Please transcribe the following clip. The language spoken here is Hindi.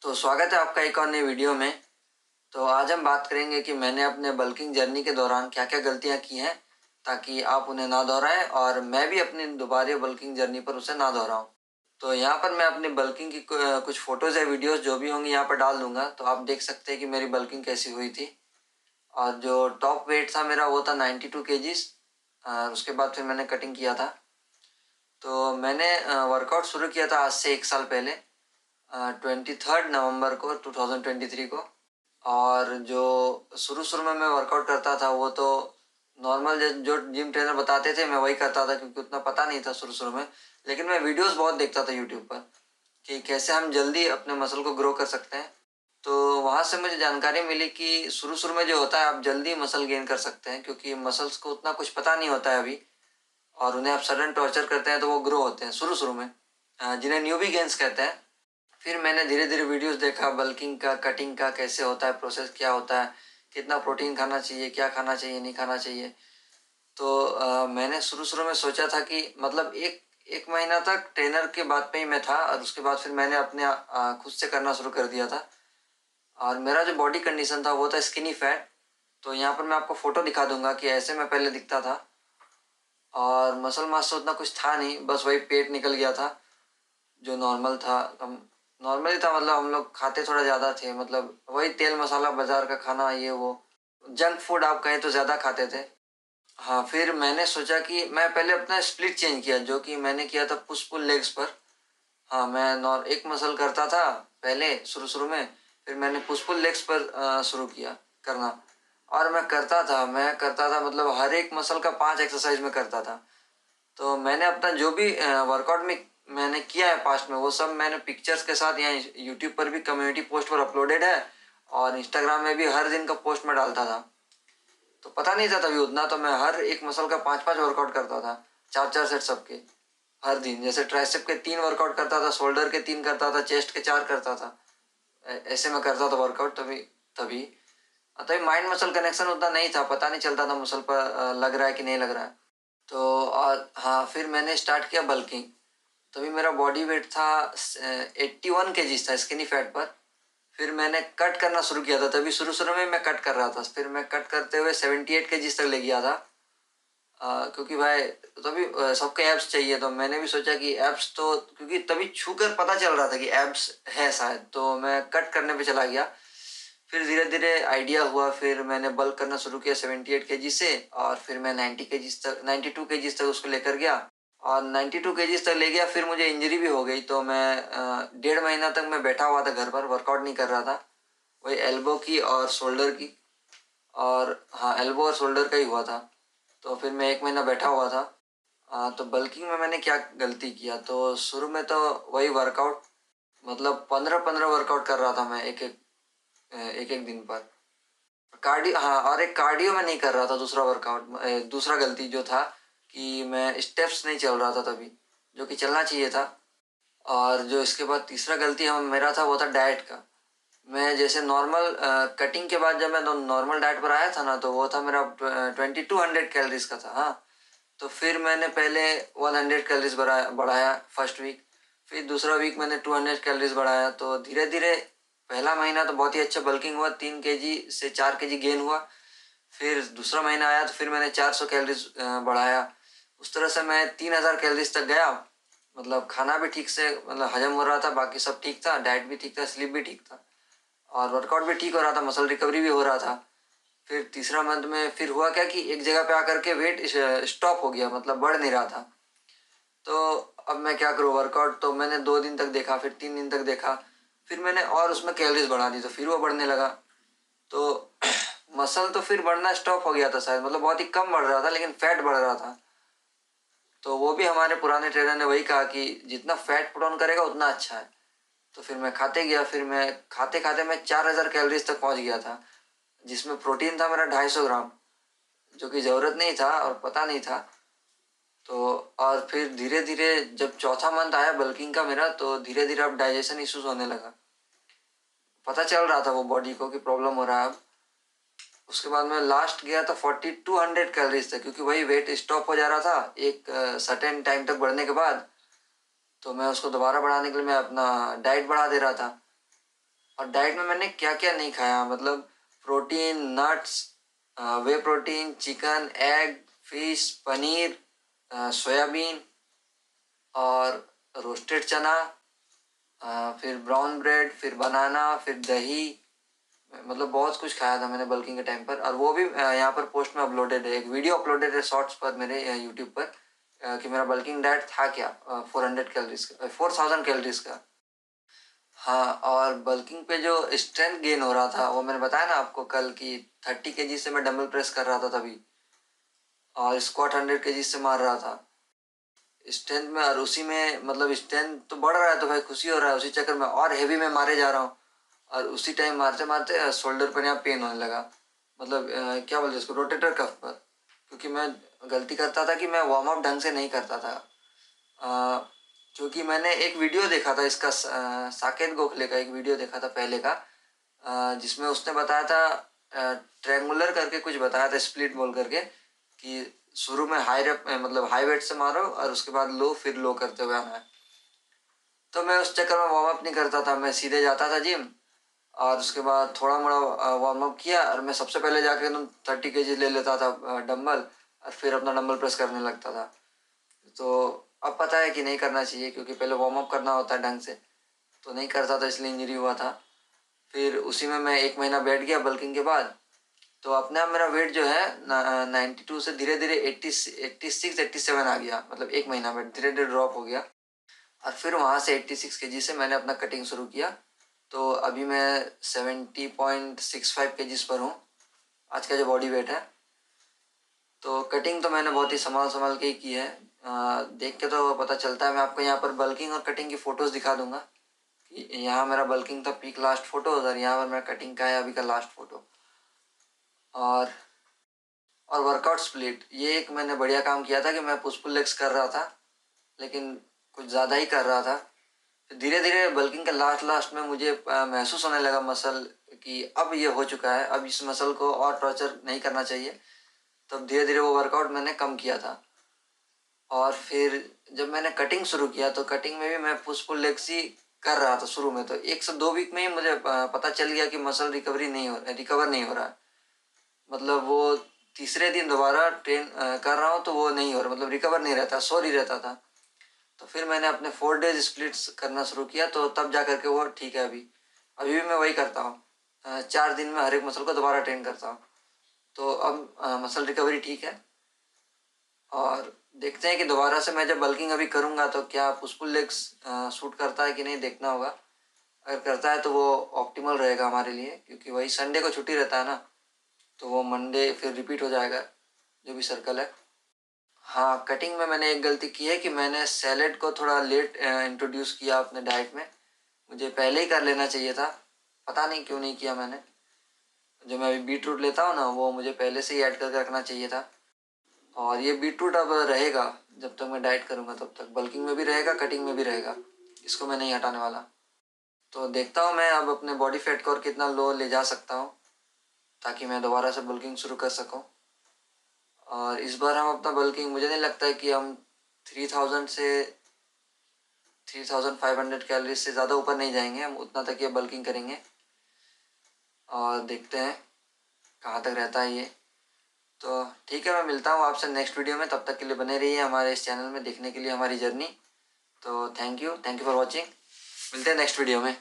तो स्वागत है आपका एक और नई वीडियो में। तो आज हम बात करेंगे कि मैंने अपने बल्किंग जर्नी के दौरान क्या-क्या गलतियाँ की हैं, ताकि आप उन्हें ना दोहराएँ और मैं भी अपनी दोबारा बल्किंग जर्नी पर उसे ना दोहराऊँ। तो यहाँ पर मैं अपनी बल्किंग की कुछ फ़ोटोज़ या वीडियोज़ जो भी होंगी यहाँ पर डाल दूँगा, तो आप देख सकते हैं कि मेरी बल्किंग कैसी हुई थी। और जो टॉप वेट था मेरा वो था 92 केजीज़। उसके बाद फिर मैंने कटिंग किया था। तो मैंने वर्कआउट शुरू किया था आज से 1 साल पहले 23 नवंबर को 2023 को। और जो शुरू-शुरू में मैं वर्कआउट करता था वो तो नॉर्मल जो जिम ट्रेनर बताते थे मैं वही करता था, क्योंकि उतना पता नहीं था शुरू-शुरू में। लेकिन मैं वीडियोज़ बहुत देखता था यूट्यूब पर कि कैसे हम जल्दी अपने मसल को ग्रो कर सकते हैं। तो वहाँ से मुझे जानकारी मिली कि शुरू-शुरू में जो होता है आप जल्दी मसल गेन कर सकते हैं, क्योंकि मसल्स को उतना कुछ पता नहीं होता है अभी, और उन्हें आप सडन टॉर्चर करते हैं तो वो ग्रो होते हैं शुरू-शुरू में, जिन्हें न्यूबी गेन्स कहते हैं। फिर मैंने धीरे-धीरे वीडियोस देखा बल्किंग का, कटिंग का कैसे होता है, प्रोसेस क्या होता है, कितना प्रोटीन खाना चाहिए, क्या खाना चाहिए, नहीं खाना चाहिए। तो मैंने शुरू-शुरू में सोचा था कि मतलब 1 महीना तक ट्रेनर के बात पे ही मैं था, और उसके बाद फिर मैंने अपने खुद से करना शुरू कर दिया था। और मेरा जो बॉडी कंडीशन था वो था स्किनी फैट। तो यहाँ पर मैं आपको फ़ोटो दिखा दूँगा कि ऐसे मैं पहले दिखता था, और मसल मास तो उतना कुछ था नहीं, बस वही पेट निकल गया था, जो नॉर्मल था। हम नॉर्मल ही था, मतलब हम लोग खाते थोड़ा ज़्यादा थे, मतलब वही तेल मसाला बाज़ार का खाना, ये वो जंक फूड आप कहें तो ज़्यादा खाते थे। हाँ, फिर मैंने सोचा कि मैं पहले अपना स्प्लिट चेंज किया, जो कि मैंने किया था पुश पुल लेग्स पर। हाँ, मैं नॉर एक मसल करता था पहले शुरू-शुरू में, फिर मैंने पुश पुल लेग्स पर शुरू किया करना। और मैं करता था मतलब हर एक मसल का 5 एक्सरसाइज मैं करता था। तो मैंने अपना जो भी वर्कआउट में मैंने किया है पास्ट में, वो सब मैंने पिक्चर्स के साथ यहाँ यूट्यूब पर भी कम्युनिटी पोस्ट पर अपलोडेड है, और इंस्टाग्राम में भी हर दिन का पोस्ट में डालता था। तो पता नहीं था तभी उतना, तो मैं हर एक मसल का 5-5 वर्कआउट करता था, 4-4 सेट सबके हर दिन। जैसे ट्राइसेप के 3 वर्कआउट करता था, शोल्डर के 3 करता था, चेस्ट के 4 करता था। ऐसे मैं करता था वर्कआउट तभी तभी तभी माइंड मसल कनेक्शन उतना नहीं था, पता नहीं चलता था मसल पर लग रहा है कि नहीं लग रहा है। तो हाँ, फिर मैंने स्टार्ट किया बल्किंग। तभी मेरा बॉडी वेट था 81 केजीज था स्किनी फैट पर। फिर मैंने कट करना शुरू किया था, तभी शुरू-शुरू में मैं कट कर रहा था। फिर मैं कट करते हुए 78 केजीज तक ले गया था। क्योंकि भाई तभी सबके एब्स चाहिए, तो मैंने भी सोचा कि एब्स तो, क्योंकि तभी छूकर पता चल रहा था कि एब्स है शायद, तो मैं कट करने पे चला गया। फिर धीरे-धीरे आइडिया हुआ, फिर मैंने बल्क करना शुरू किया 78 केजी से, और फिर मैं 90 केजीज तक 92 केजीज तक उसको लेकर गया। और 92 केजीज तक ले गया, फिर मुझे इंजरी भी हो गई, तो मैं 1.5 महीना तक मैं बैठा हुआ था घर पर, वर्कआउट नहीं कर रहा था। वही एल्बो की और शोल्डर की, और हाँ, एल्बो और शोल्डर का ही हुआ था। तो फिर मैं 1 महीना बैठा हुआ था। तो बल्किंग में मैंने क्या गलती किया, तो शुरू में तो वही वर्कआउट, मतलब 15-15 वर्कआउट कर रहा था मैं एक-एक दिन पर। कार्डियो, हाँ, और एक कार्डियो में नहीं कर रहा था, दूसरा वर्कआउट दूसरा गलती जो था कि मैं स्टेप्स नहीं चल रहा था तभी, जो कि चलना चाहिए था। और जो इसके बाद तीसरा गलती हम मेरा था वो था डाइट का। मैं जैसे नॉर्मल कटिंग के बाद जब मैं नॉर्मल डाइट पर आया था ना, तो वो था मेरा 2200 कैलोरीज का था। हाँ, तो फिर मैंने पहले 100 कैलोरीज बढ़ाया फर्स्ट वीक। फिर दूसरा वीक मैंने 200 कैलोरीज बढ़ाया। तो धीरे धीरे पहला महीना तो बहुत ही अच्छा बल्किंग हुआ, 3 केजी से 4 केजी गेन हुआ। फिर दूसरा महीना आया तो फिर मैंने 400 कैलोरीज बढ़ाया। उस तरह से मैं 3000 कैलोरीज तक गया। मतलब खाना भी ठीक से मतलब हजम हो रहा था, बाकी सब ठीक था, डाइट भी ठीक था, स्लीप भी ठीक था, और वर्कआउट भी ठीक हो रहा था, मसल रिकवरी भी हो रहा था। फिर तीसरा मंथ में फिर हुआ क्या कि एक जगह पे आकर के वेट स्टॉप हो गया, मतलब बढ़ नहीं रहा था। तो अब मैं क्या करूँ, वर्कआउट तो मैंने 2 दिन तक देखा, फिर 3 दिन तक देखा, फिर मैंने और उसमें कैलोरीज बढ़ा दी, तो फिर वो बढ़ने लगा। तो मसल तो फिर बढ़ना स्टॉप हो गया था शायद, मतलब बहुत ही कम बढ़ रहा था, लेकिन फैट बढ़ रहा था। तो वो भी हमारे पुराने ट्रेनर ने वही कहा कि जितना फैट पुट ऑन करेगा उतना अच्छा है। तो फिर मैं खाते गया, फिर मैं खाते खाते मैं 4000 कैलोरीज तक पहुंच गया था, जिसमें प्रोटीन था मेरा 250 ग्राम, जो कि ज़रूरत नहीं था और पता नहीं था। तो और फिर धीरे धीरे जब चौथा मंथ आया बल्किंग का मेरा, तो धीरे धीरे अब डाइजेशन इश्यूज होने लगा। पता चल रहा था वो बॉडी को कि प्रॉब्लम हो रहा है अब। उसके बाद मैं लास्ट गया था 4200 कैलोरीज तक, क्योंकि वही वेट स्टॉप हो जा रहा था एक सर्टेन टाइम तक बढ़ने के बाद। तो मैं उसको दोबारा बढ़ाने के लिए मैं अपना डाइट बढ़ा दे रहा था। और डाइट में मैंने क्या क्या नहीं खाया, मतलब protein, nuts, whey protein, chicken, egg, fish, पनीर, सोयाबीन और रोस्टेड चना, फिर ब्राउन ब्रेड, फिर बनाना, फिर दही, मतलब बहुत कुछ खाया था मैंने बल्किंग के टाइम पर। और वो भी यहाँ पर पोस्ट में अपलोडेड है, एक वीडियो अपलोडेड है शॉर्ट्स पर मेरे यूट्यूब पर, कि मेरा बल्किंग डाइट था क्या, 400 कैलोरीज का, 4000 कैलोरीज का। हाँ, और बल्किंग पे जो स्ट्रेंथ गेन हो रहा था वो मैंने बताया ना आपको कल की 30 kg से मैं डंबल प्रेस कर रहा था तभी, और स्क्वाट 100 kg से मार रहा था स्ट्रेंथ में। और उसी में मतलब स्ट्रेंथ तो बढ़ रहा है तो भाई खुशी हो रहा है, उसी चक्कर में और हेवी में मारे जा रहा हूँ। और उसी टाइम मारते मारते शोल्डर पर यहाँ पेन होने लगा, मतलब क्या बोलते इसको, रोटेटर कफ पर। क्योंकि मैं गलती करता था कि मैं वार्म अप ढंग से नहीं करता था। क्योंकि मैंने एक वीडियो देखा था इसका, साकेत गोखले का एक वीडियो देखा था पहले का, जिसमें उसने बताया था ट्रैंगुलर करके कुछ बताया था, स्प्लिट बोल करके, कि शुरू में हाई रेप मतलब हाई वेट से मारो और उसके बाद लो, फिर लो करते हुए आना है। तो मैं उस चक्कर में वार्म अप नहीं करता था, मैं सीधे जाता था जिम और उसके बाद थोड़ा मोड़ा वार्म अप किया और मैं सबसे पहले जाके एकदम 30 kg ले लेता था डंबल, और फिर अपना डंबल प्रेस करने लगता था। तो अब पता है कि नहीं करना चाहिए, क्योंकि पहले वार्म अप करना होता है ढंग से, तो नहीं करता था इसलिए इंजरी हुआ था। फिर उसी में मैं 1 महीना बैठ गया बल्किंग के बाद, तो अपने आप मेरा वेट जो है 92 से धीरे धीरे 86 87 आ गया, मतलब 1 महीना में धीरे धीरे ड्रॉप हो गया। और फिर वहाँ से 86 kg से मैंने अपना कटिंग शुरू किया, तो अभी मैं 70.65 kg पर हूँ, आज का जो बॉडी वेट है। तो कटिंग तो मैंने बहुत ही संभाल संभाल के ही की है, देख के तो पता चलता है। मैं आपको यहाँ पर बल्किंग और कटिंग की फ़ोटोज़ दिखा दूंगा कि यहाँ मेरा बल्किंग था पीक लास्ट फ़ोटोज़, और यहाँ पर मेरा कटिंग का है अभी का लास्ट फ़ोटो। और वर्कआउट स्प्लिट, ये एक मैंने बढ़िया काम किया था कि मैं पुश पुल लेग्स कर रहा था, लेकिन कुछ ज़्यादा ही कर रहा था। धीरे धीरे बल्किंग के लास्ट लास्ट में मुझे महसूस होने लगा मसल कि अब ये हो चुका है, अब इस मसल को और टॉर्चर नहीं करना चाहिए। तब धीरे धीरे वो वर्कआउट मैंने कम किया था। और फिर जब मैंने कटिंग शुरू किया तो कटिंग में भी मैं पुश पुल लेग्स ही कर रहा था शुरू में। तो 1 से 2 वीक में ही मुझे पता चल गया कि मसल रिकवर नहीं हो रहा है। मतलब वो तीसरे दिन दोबारा ट्रेन कर रहा हूँ तो वो नहीं हो रहा, मतलब रिकवर नहीं रहता, सॉर ही रहता था। तो फिर मैंने अपने 4 डेज स्प्लिट्स करना शुरू किया, तो तब जा करके वो ठीक है। अभी अभी भी मैं वही करता हूँ, 4 दिन में हर एक मसल को दोबारा ट्रेन करता हूँ। तो अब मसल रिकवरी ठीक है। और देखते हैं कि दोबारा से मैं जब बल्किंग अभी करूँगा तो क्या पुश पुल लेग्स सूट करता है कि नहीं, देखना होगा। अगर करता है तो वो ऑप्टिमल रहेगा हमारे लिए, क्योंकि वही संडे को छुट्टी रहता है ना, तो वो मंडे फिर रिपीट हो जाएगा जो भी सर्कल है। हाँ, कटिंग में मैंने एक गलती की है कि मैंने सैलेड को थोड़ा लेट इंट्रोड्यूस किया अपने डाइट में। मुझे पहले ही कर लेना चाहिए था, पता नहीं क्यों नहीं किया मैंने। जो मैं अभी बीट रूट लेता हूँ ना, वो मुझे पहले से ही ऐड करके रखना चाहिए था। और ये बीट रूट अब रहेगा, जब तक मैं डाइट करूँगा तब तक बल्किंग में भी रहेगा, कटिंग में भी रहेगा, इसको मैं नहीं हटाने वाला। तो देखता हूँ मैं अब अपने बॉडी फैट को और कितना लो ले जा सकता हूँ, ताकि मैं दोबारा से बल्किंग शुरू कर सकूँ। और इस बार हम अपना बल्किंग, मुझे नहीं लगता है कि हम 3000 से 3500 कैलोरीज से ज़्यादा ऊपर नहीं जाएंगे, हम उतना तक ये बल्किंग करेंगे। और देखते हैं कहाँ तक रहता है ये। तो ठीक है, मैं मिलता हूँ आपसे नेक्स्ट वीडियो में, तब तक के लिए बने रहिए हमारे इस चैनल में देखने के लिए हमारी जर्नी। तो थैंक यू फॉर वॉचिंग, मिलते हैं नेक्स्ट वीडियो में।